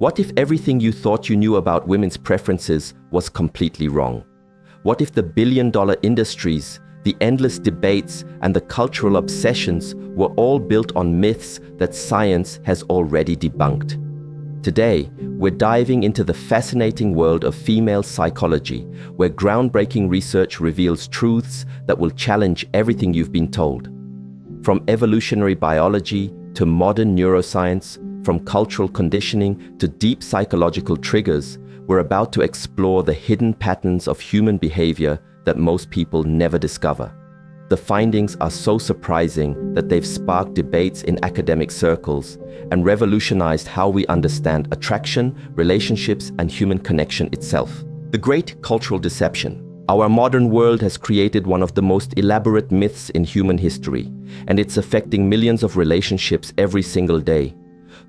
What if everything you thought you knew about women's preferences was completely wrong? What if the billion-dollar industries, the endless debates, and the cultural obsessions were all built on myths that science has already debunked? Today, we're diving into the fascinating world of female psychology, where groundbreaking research reveals truths that will challenge everything you've been told. From evolutionary biology to modern neuroscience, from cultural conditioning to deep psychological triggers, we're about to explore the hidden patterns of human behavior that most people never discover. The findings are so surprising that they've sparked debates in academic circles and revolutionized how we understand attraction, relationships, and human connection itself. The great cultural deception. Our modern world has created one of the most elaborate myths in human history, and it's affecting millions of relationships every single day.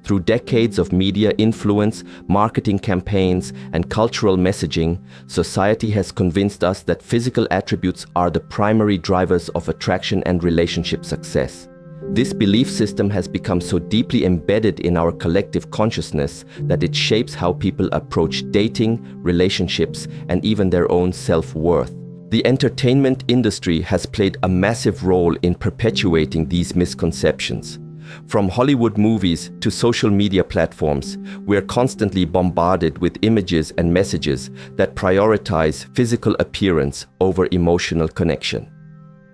Through decades of media influence, marketing campaigns, and cultural messaging, society has convinced us that physical attributes are the primary drivers of attraction and relationship success. This belief system has become so deeply embedded in our collective consciousness that it shapes how people approach dating, relationships, and even their own self-worth. The entertainment industry has played a massive role in perpetuating these misconceptions. From Hollywood movies to social media platforms, we are constantly bombarded with images and messages that prioritize physical appearance over emotional connection.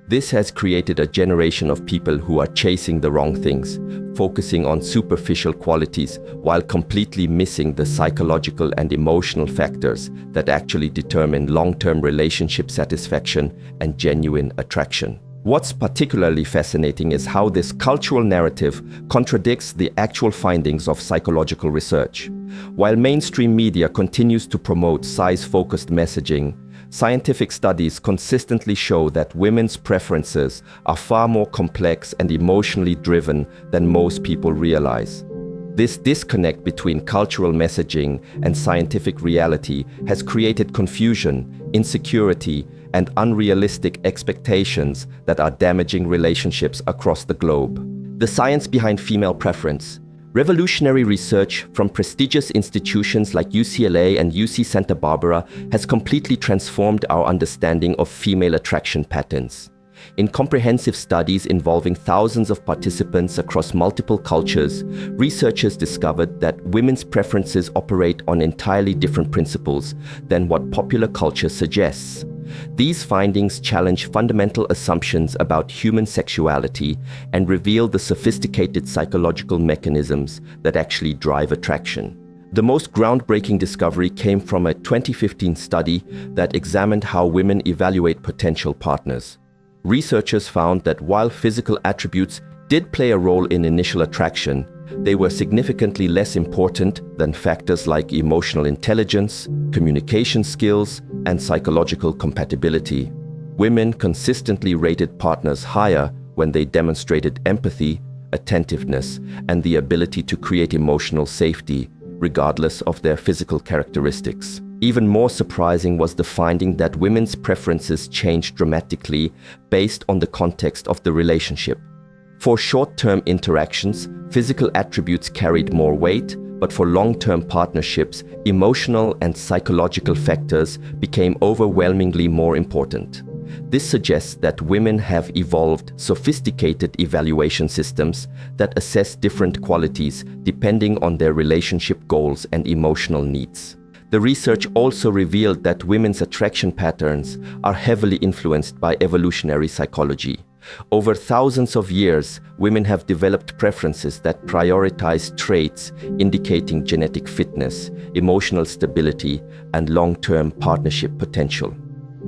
This has created a generation of people who are chasing the wrong things, focusing on superficial qualities while completely missing the psychological and emotional factors that actually determine long-term relationship satisfaction and genuine attraction. What's particularly fascinating is how this cultural narrative contradicts the actual findings of psychological research. While mainstream media continues to promote size-focused messaging, scientific studies consistently show that women's preferences are far more complex and emotionally driven than most people realize. This disconnect between cultural messaging and scientific reality has created confusion, insecurity, and unrealistic expectations that are damaging relationships across the globe. The science behind female preference. Revolutionary research from prestigious institutions like UCLA and UC Santa Barbara has completely transformed our understanding of female attraction patterns. In comprehensive studies involving thousands of participants across multiple cultures, researchers discovered that women's preferences operate on entirely different principles than what popular culture suggests. These findings challenge fundamental assumptions about human sexuality and reveal the sophisticated psychological mechanisms that actually drive attraction. The most groundbreaking discovery came from a 2015 study that examined how women evaluate potential partners. Researchers found that while physical attributes did play a role in initial attraction, they were significantly less important than factors like emotional intelligence, communication skills, and psychological compatibility. Women consistently rated partners higher when they demonstrated empathy, attentiveness, and the ability to create emotional safety, regardless of their physical characteristics. Even more surprising was the finding that women's preferences changed dramatically based on the context of the relationship. For short-term interactions, physical attributes carried more weight, but for long-term partnerships, emotional and psychological factors became overwhelmingly more important. This suggests that women have evolved sophisticated evaluation systems that assess different qualities depending on their relationship goals and emotional needs. The research also revealed that women's attraction patterns are heavily influenced by evolutionary psychology. Over thousands of years, women have developed preferences that prioritize traits indicating genetic fitness, emotional stability, and long-term partnership potential.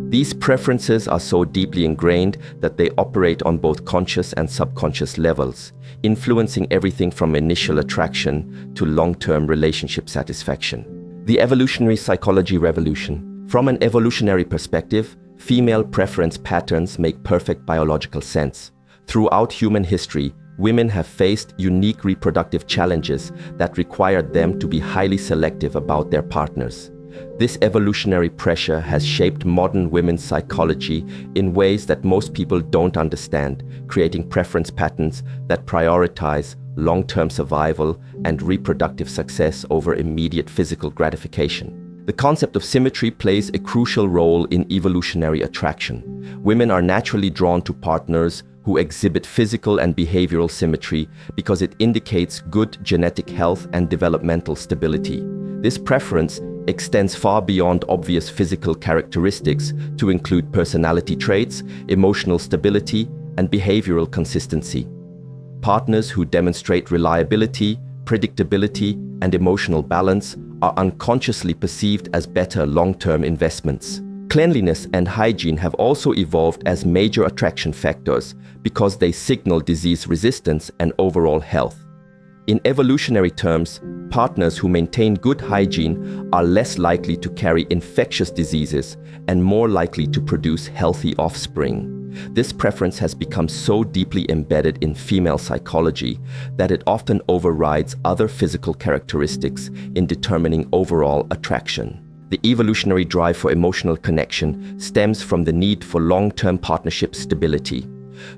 These preferences are so deeply ingrained that they operate on both conscious and subconscious levels, influencing everything from initial attraction to long-term relationship satisfaction. The evolutionary psychology revolution. From an evolutionary perspective, female preference patterns make perfect biological sense. Throughout human history, women have faced unique reproductive challenges that required them to be highly selective about their partners. This evolutionary pressure has shaped modern women's psychology in ways that most people don't understand, creating preference patterns that prioritize long-term survival, and reproductive success over immediate physical gratification. The concept of symmetry plays a crucial role in evolutionary attraction. Women are naturally drawn to partners who exhibit physical and behavioral symmetry because it indicates good genetic health and developmental stability. This preference extends far beyond obvious physical characteristics to include personality traits, emotional stability, and behavioral consistency. Partners who demonstrate reliability, predictability, and emotional balance are unconsciously perceived as better long-term investments. Cleanliness and hygiene have also evolved as major attraction factors because they signal disease resistance and overall health. In evolutionary terms, partners who maintain good hygiene are less likely to carry infectious diseases and more likely to produce healthy offspring. This preference has become so deeply embedded in female psychology that it often overrides other physical characteristics in determining overall attraction. The evolutionary drive for emotional connection stems from the need for long-term partnership stability.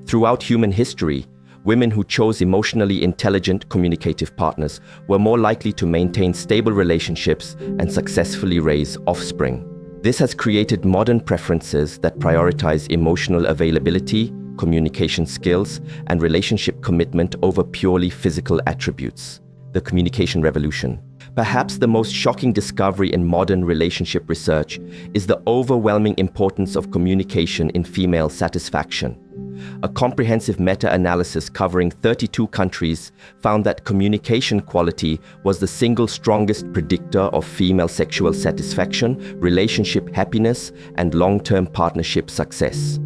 Throughout human history, women who chose emotionally intelligent, communicative partners were more likely to maintain stable relationships and successfully raise offspring. This has created modern preferences that prioritize emotional availability, communication skills, and relationship commitment over purely physical attributes. The communication revolution. Perhaps the most shocking discovery in modern relationship research is the overwhelming importance of communication in female satisfaction. A comprehensive meta-analysis covering 32 countries found that communication quality was the single strongest predictor of female sexual satisfaction, relationship happiness, and long-term partnership success.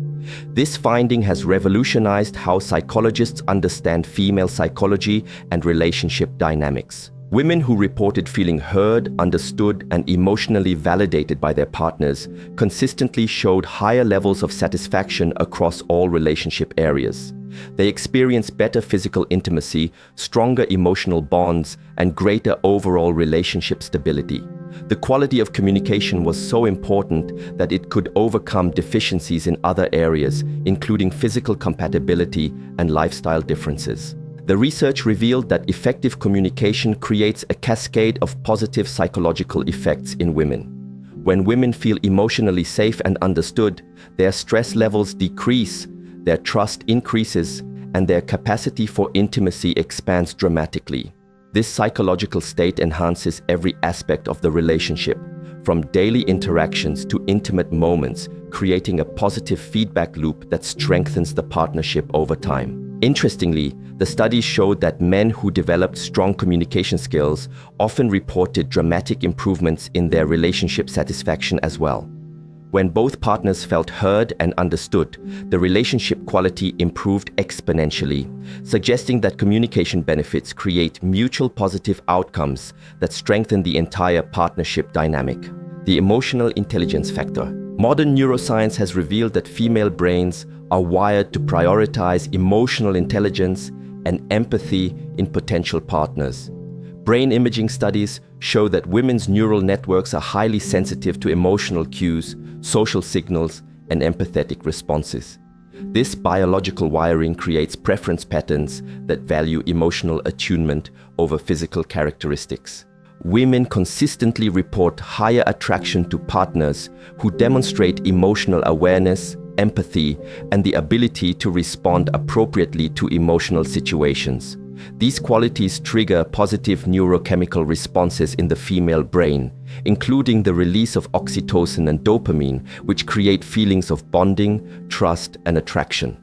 This finding has revolutionized how psychologists understand female psychology and relationship dynamics. Women who reported feeling heard, understood, and emotionally validated by their partners consistently showed higher levels of satisfaction across all relationship areas. They experienced better physical intimacy, stronger emotional bonds, and greater overall relationship stability. The quality of communication was so important that it could overcome deficiencies in other areas, including physical compatibility and lifestyle differences. The research revealed that effective communication creates a cascade of positive psychological effects in women. When women feel emotionally safe and understood, their stress levels decrease, their trust increases, and their capacity for intimacy expands dramatically. This psychological state enhances every aspect of the relationship, from daily interactions to intimate moments, creating a positive feedback loop that strengthens the partnership over time. Interestingly, the studies showed that men who developed strong communication skills often reported dramatic improvements in their relationship satisfaction as well. When both partners felt heard and understood, the relationship quality improved exponentially, suggesting that communication benefits create mutual positive outcomes that strengthen the entire partnership dynamic. The emotional intelligence factor. Modern neuroscience has revealed that female brains are wired to prioritize emotional intelligence and empathy in potential partners. Brain imaging studies show that women's neural networks are highly sensitive to emotional cues, social signals, and empathetic responses. This biological wiring creates preference patterns that value emotional attunement over physical characteristics. Women consistently report higher attraction to partners who demonstrate emotional awareness, empathy, and the ability to respond appropriately to emotional situations. These qualities trigger positive neurochemical responses in the female brain, including the release of oxytocin and dopamine, which create feelings of bonding, trust, and attraction.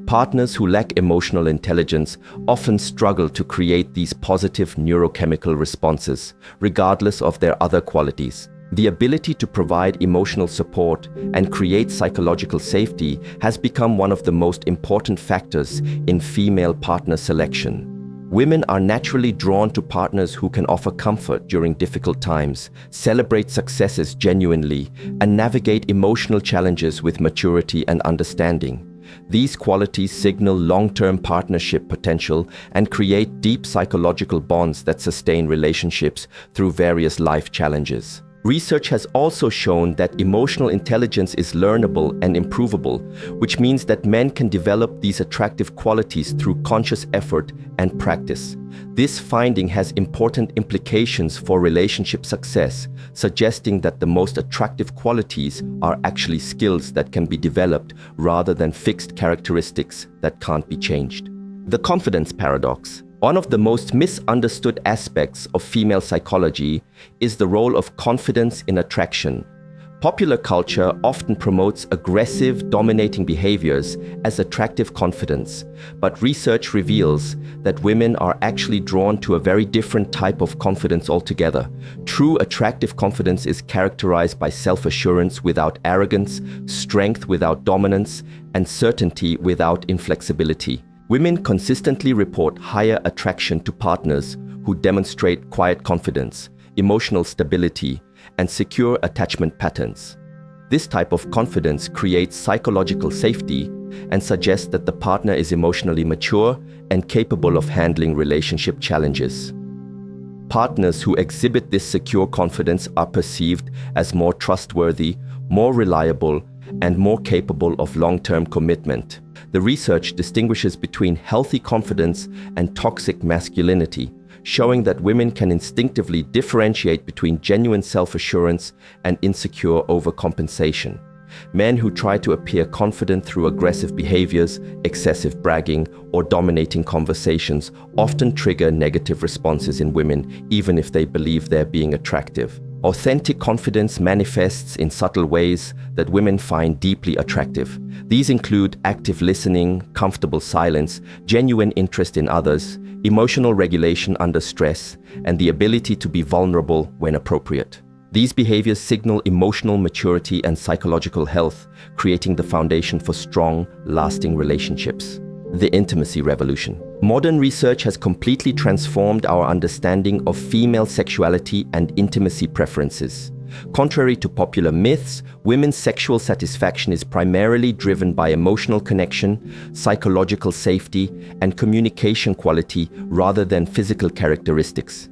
Partners who lack emotional intelligence often struggle to create these positive neurochemical responses, regardless of their other qualities. The ability to provide emotional support and create psychological safety has become one of the most important factors in female partner selection. Women are naturally drawn to partners who can offer comfort during difficult times, celebrate successes genuinely, and navigate emotional challenges with maturity and understanding. These qualities signal long-term partnership potential and create deep psychological bonds that sustain relationships through various life challenges. Research has also shown that emotional intelligence is learnable and improvable, which means that men can develop these attractive qualities through conscious effort and practice. This finding has important implications for relationship success, suggesting that the most attractive qualities are actually skills that can be developed rather than fixed characteristics that can't be changed. The confidence paradox. One of the most misunderstood aspects of female psychology is the role of confidence in attraction. Popular culture often promotes aggressive, dominating behaviors as attractive confidence, but research reveals that women are actually drawn to a very different type of confidence altogether. True attractive confidence is characterized by self-assurance without arrogance, strength without dominance, and certainty without inflexibility. Women consistently report higher attraction to partners who demonstrate quiet confidence, emotional stability, and secure attachment patterns. This type of confidence creates psychological safety and suggests that the partner is emotionally mature and capable of handling relationship challenges. Partners who exhibit this secure confidence are perceived as more trustworthy, more reliable, and more capable of long-term commitment. The research distinguishes between healthy confidence and toxic masculinity, showing that women can instinctively differentiate between genuine self-assurance and insecure overcompensation. Men who try to appear confident through aggressive behaviors, excessive bragging, or dominating conversations often trigger negative responses in women, even if they believe they're being attractive. Authentic confidence manifests in subtle ways that women find deeply attractive. These include active listening, comfortable silence, genuine interest in others, emotional regulation under stress, and the ability to be vulnerable when appropriate. These behaviors signal emotional maturity and psychological health, creating the foundation for strong, lasting relationships. The intimacy revolution. Modern research has completely transformed our understanding of female sexuality and intimacy preferences. Contrary to popular myths, women's sexual satisfaction is primarily driven by emotional connection, psychological safety, and communication quality rather than physical characteristics.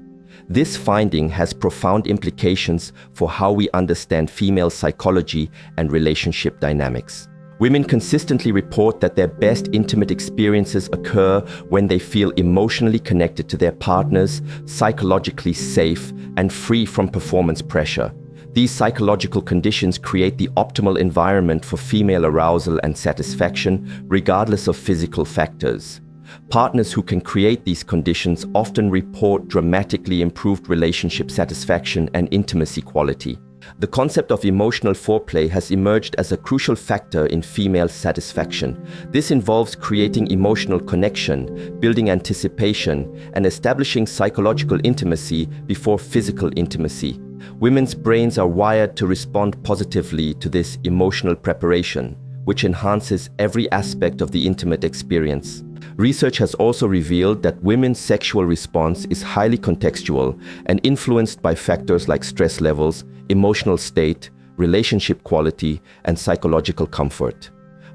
This finding has profound implications for how we understand female psychology and relationship dynamics. Women consistently report that their best intimate experiences occur when they feel emotionally connected to their partners, psychologically safe, and free from performance pressure. These psychological conditions create the optimal environment for female arousal and satisfaction, regardless of physical factors. Partners who can create these conditions often report dramatically improved relationship satisfaction and intimacy quality. The concept of emotional foreplay has emerged as a crucial factor in female satisfaction. This involves creating emotional connection, building anticipation, and establishing psychological intimacy before physical intimacy. Women's brains are wired to respond positively to this emotional preparation, which enhances every aspect of the intimate experience. Research has also revealed that women's sexual response is highly contextual and influenced by factors like stress levels, emotional state, relationship quality, and psychological comfort.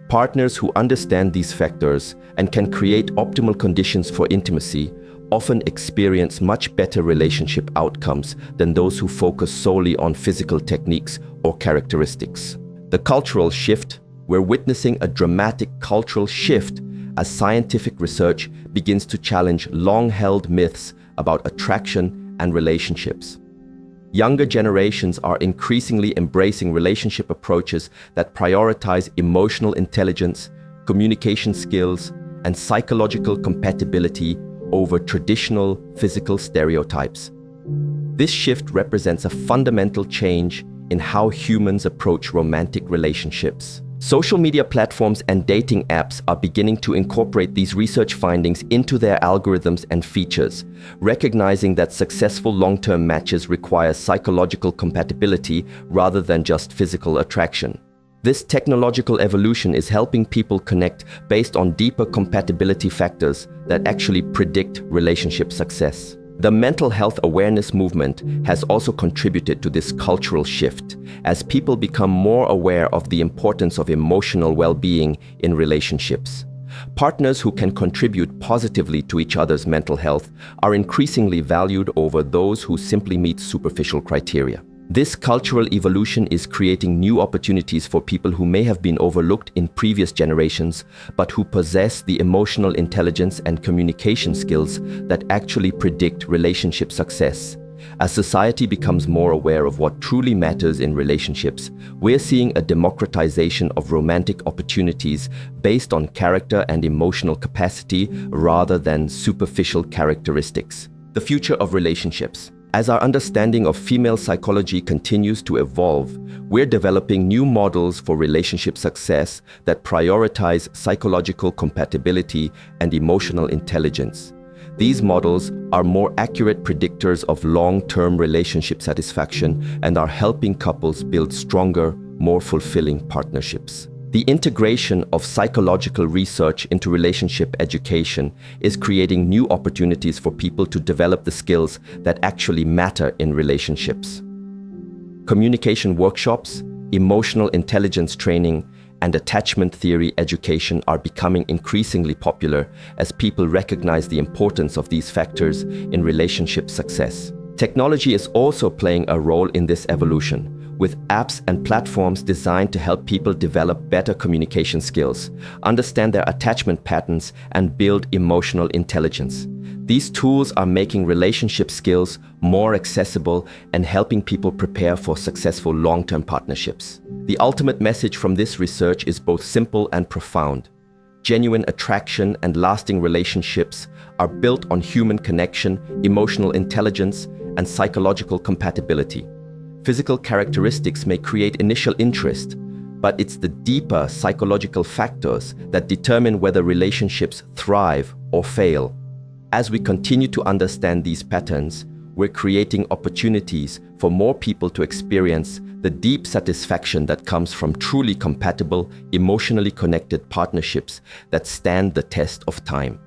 Partners who understand these factors and can create optimal conditions for intimacy often experience much better relationship outcomes than those who focus solely on physical techniques or characteristics. The cultural shift. We're witnessing a dramatic cultural shift as scientific research begins to challenge long-held myths about attraction and relationships. Younger generations are increasingly embracing relationship approaches that prioritize emotional intelligence, communication skills, and psychological compatibility over traditional physical stereotypes. This shift represents a fundamental change in how humans approach romantic relationships. Social media platforms and dating apps are beginning to incorporate these research findings into their algorithms and features, recognizing that successful long-term matches require psychological compatibility rather than just physical attraction. This technological evolution is helping people connect based on deeper compatibility factors that actually predict relationship success. The mental health awareness movement has also contributed to this cultural shift, as people become more aware of the importance of emotional well-being in relationships. Partners who can contribute positively to each other's mental health are increasingly valued over those who simply meet superficial criteria. This cultural evolution is creating new opportunities for people who may have been overlooked in previous generations, but who possess the emotional intelligence and communication skills that actually predict relationship success. As society becomes more aware of what truly matters in relationships, we're seeing a democratization of romantic opportunities based on character and emotional capacity rather than superficial characteristics. The future of relationships. As our understanding of female psychology continues to evolve, we're developing new models for relationship success that prioritize psychological compatibility and emotional intelligence. These models are more accurate predictors of long-term relationship satisfaction and are helping couples build stronger, more fulfilling partnerships. The integration of psychological research into relationship education is creating new opportunities for people to develop the skills that actually matter in relationships. Communication workshops, emotional intelligence training, and attachment theory education are becoming increasingly popular as people recognize the importance of these factors in relationship success. Technology is also playing a role in this evolution, with apps and platforms designed to help people develop better communication skills, understand their attachment patterns, and build emotional intelligence. These tools are making relationship skills more accessible and helping people prepare for successful long-term partnerships. The ultimate message from this research is both simple and profound. Genuine attraction and lasting relationships are built on human connection, emotional intelligence, and psychological compatibility. Physical characteristics may create initial interest, but it's the deeper psychological factors that determine whether relationships thrive or fail. As we continue to understand these patterns, we're creating opportunities for more people to experience the deep satisfaction that comes from truly compatible, emotionally connected partnerships that stand the test of time.